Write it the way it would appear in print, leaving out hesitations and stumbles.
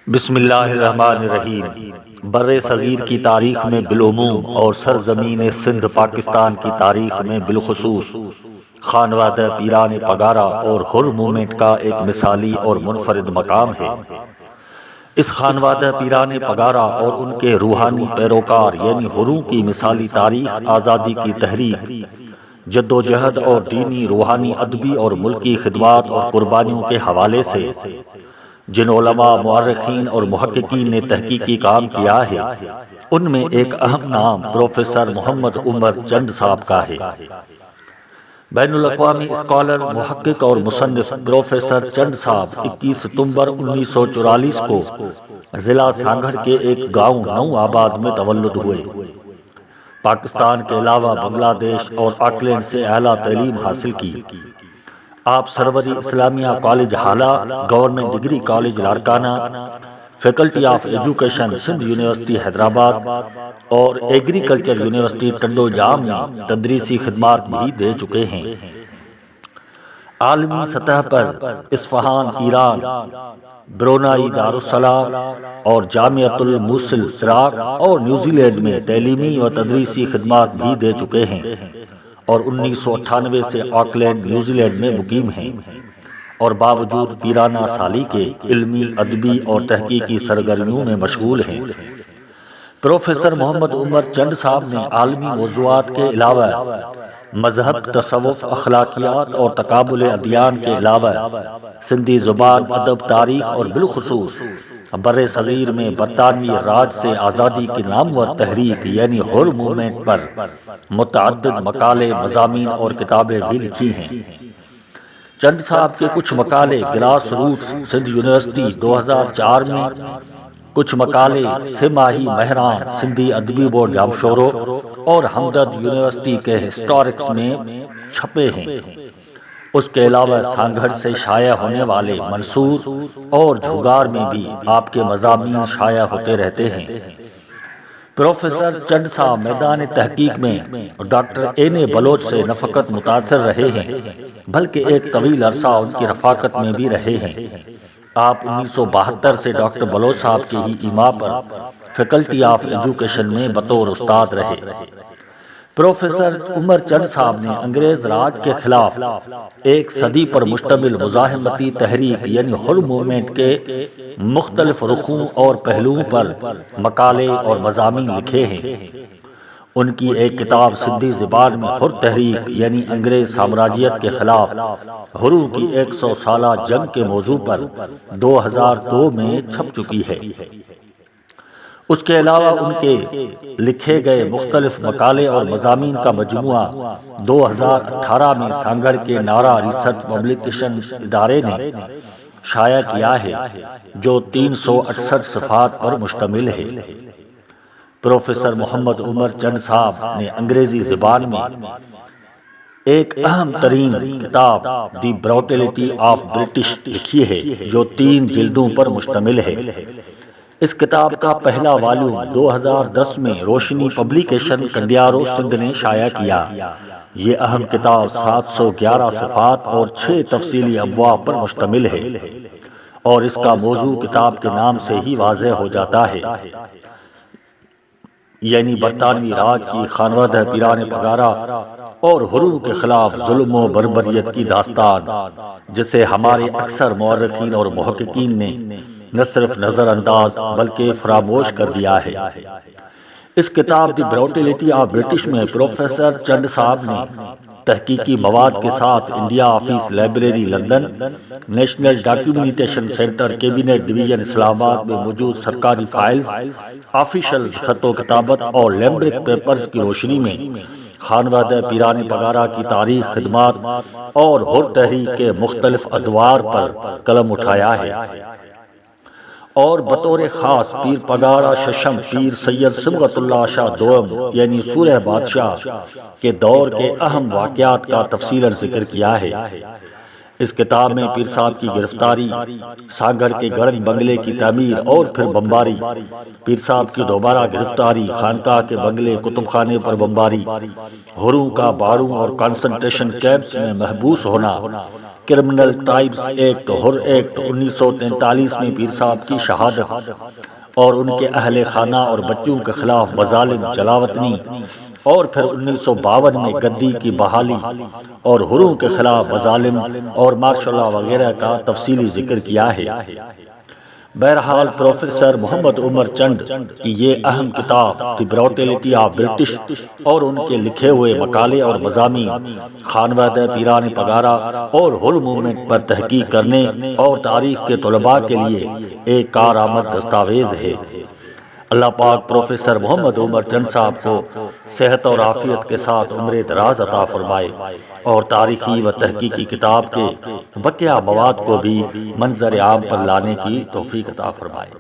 بسم اللہ الرحمن الرحیم۔ بر صغیر کی تاریخ میں بالعموم اور سرزمین سندھ پاکستان کی تاریخ میں بالخصوص خانوادہ پیران پگارا اور ہر موومنٹ کا ایک مثالی اور منفرد مقام ہے۔ اس خانوادہ پیران پگارا اور ان کے روحانی پیروکار یعنی ہروں کی مثالی تاریخ آزادی کی تحریک، جدوجہد اور دینی، روحانی، ادبی اور ملکی خدمات اور قربانیوں کے حوالے سے جن علماء، مورخین اور محققین نے تحقیقی کام کیا ہے، ان میں ایک اہم نام پروفیسر محمد عمر چند صاحب کا ہے۔ بین الاقوامی اسکالر، محقق اور مصنف پروفیسر چند صاحب 21 ستمبر 1944 کو ضلع سانگھر کے ایک گاؤں نو آباد میں تولد ہوئے۔ پاکستان کے علاوہ بنگلہ دیش اور آکلینڈ سے اعلیٰ تعلیم حاصل کی۔ آپ Sarwari Islamia college Hala, government degree college Larkana, faculty of education Sindh university Hyderabad اور ایگریکلچر یونیورسٹی ٹنڈو جام میں تدریسی خدمات بھی دے چکے ہیں۔ عالمی سطح پر اصفہان ایران، برونائی دارالسلام اور جامعۃ الموصل عراق اور نیوزی لینڈ میں تعلیمی و تدریسی خدمات بھی دے چکے ہیں اور 1998 سے آکلینڈ نیوزی لینڈ میں مقیم ہیں، اور باوجود پیرانہ سالی کے علمی، ادبی اور تحقیقی سرگرمیوں میں مشغول ہیں۔ پروفیسر محمد عمر چند صاحب نے عالمی موضوعات کے علاوہ مذہب، تصوف، اخلاقیات اور تقابل ادیان کے علاوہ سندھی زبان، ادب، تاریخ اور بالخصوص بر صغیر میں برطانوی راج سے آزادی کی نامور تحریک یعنی ہر موومنٹ پر متعدد مقالے، مضامین اور کتابیں بھی لکھی ہیں۔ چند صاحب کے کچھ مقالے گراس روٹس سندھ یونیورسٹی 2004 میں، کچھ مقالے سہ ماہی مہران سندھی ادبی بورڈ جامشورو اور ہمدرد یونیورسٹی کے ہسٹورکس میں چھپے ہیں۔ اس کے علاوہ سانگھر سے شائع ہونے والے منصور اور جھگار میں بھی آپ کے مضامین شائع ہوتے رہتے ہیں۔ پروفیسر چند صاحب میدان تحقیق میں ڈاکٹر این بلوچ سے نہ فقط متاثر رہے ہیں بلکہ ایک طویل عرصہ ان کی رفاقت میں بھی رہے ہیں۔ آپ 1972 سے ڈاکٹر بلوچ صاحب کے ہی ایما پر فیکلٹی آف ایجوکیشن میں بطور استاد رہے۔ پروفیسر عمر چند صاحب نے انگریز راج کے خلاف ایک صدی پر مشتمل مزاحمتی تحریک یعنی ہر موومنٹ کے مختلف رخوں اور پہلوؤں پر مقالے اور مضامین لکھے ہیں۔ ان کی ایک کتاب سندھی زبان میں ہر تحریک یعنی انگریز سامراجیت کے خلاف ہروں کی 100 سالہ جنگ کے موضوع پر 2002 میں چھپ چکی ہے۔ اس کے علاوہ ان کے لکھے گئے مختلف مقالے اور مضامین کا مجموعہ 2018 میں سانگھر کے نارا ریسرچ پبلیکیشن ادارے نے شائع کیا ہے، جو 368 صفحات پر مشتمل ہے۔ پروفیسر محمد عمر چند صاحب نے انگریزی زبان میں ایک اہم ترین کتاب دی بروٹیلٹی آف برٹش لکھی ہے، جو 3 جلدوں پر مشتمل ہے۔ اس کتاب کا پہلا والیوم 2010 میں روشنی پبلیکیشن کنڈیارو سندھ نے شائع کیا۔ یہ اہم کتاب 711 صفحات اور 6 تفصیلی ابواب پر مشتمل ہے، اور اس کا موضوع کتاب کے نام سے ہی واضح ہو جاتا ہے، یعنی برطانوی راج کی خانوادہ پیران پگارا اور ہروں کے خلاف ظلم و بربریت کی داستان، جسے ہمارے اکثر مورخین اور محققین نے نہ صرف نظر انداز بلکہ فراموش کر دیا ہے۔ اس کتاب دی بروٹیلٹی آف برٹش میں پروفیسر چند صاحب نے تحقیقی مواد کے ساتھ India office library London, national documentation centre cabinet division Islamabad میں موجود سرکاری فائلز، آفیشل خط و کتابت اور لیمبرک پیپرز کی روشنی میں خانوادہ پیران پگارا کی تاریخ، خدمات اور ہر تحریک کے مختلف ادوار پر قلم اٹھایا ہے، اور بطور خاص پیر پگارا ششم پیر سید سبغت اللہ شاہ دوم یعنی سوریہ بادشاہ کے دور کے اہم واقعات کا تفصیلاً ذکر کیا ہے۔ اس کتاب میں پیر صاحب کی گرفتاری، سانگھر کے گرنگ بنگلے کی تعمیر اور پھر بمباری، پیر صاحب کی دوبارہ گرفتاری، خانقاہ کے بنگلے، کتب خانے پر بمباری، ہروں کا باڑوں اور کانسنٹریشن کیمپس میں محبوس ہونا، کرمنل ٹرائبز ایکٹ ہر ایکٹ 1943 میں پیر صاحب کی شہادت اور ان کے اہل خانہ اور بچوں کے خلاف مظالم جلاوطنی، اور پھر 1952 میں گدی کی بحالی اور ہروں کے خلاف مظالم اور مارشل لا وغیرہ کا تفصیلی ذکر کیا ہے۔ بہرحال پروفیسر محمد عمر چند کی یہ اہم کتاب دی بروٹیلٹی آف برٹش اور ان کے لکھے ہوئے مقالے اور مضامین خانوادہ پیران پگارا اور ہر موومنٹ پر تحقیق کرنے اور تاریخ کے طلباء کے لیے ایک کارآمد دستاویز ہے۔ اللہ پاک پروفیسر محمد عمر چند صاحب کو صحت اور عافیت کے ساتھ عمر دراز عطا فرمائے اور تاریخی و تحقیقی کتاب کے بقیہ مواد کو بھی منظر عام پر لانے کی توفیق عطا فرمائے۔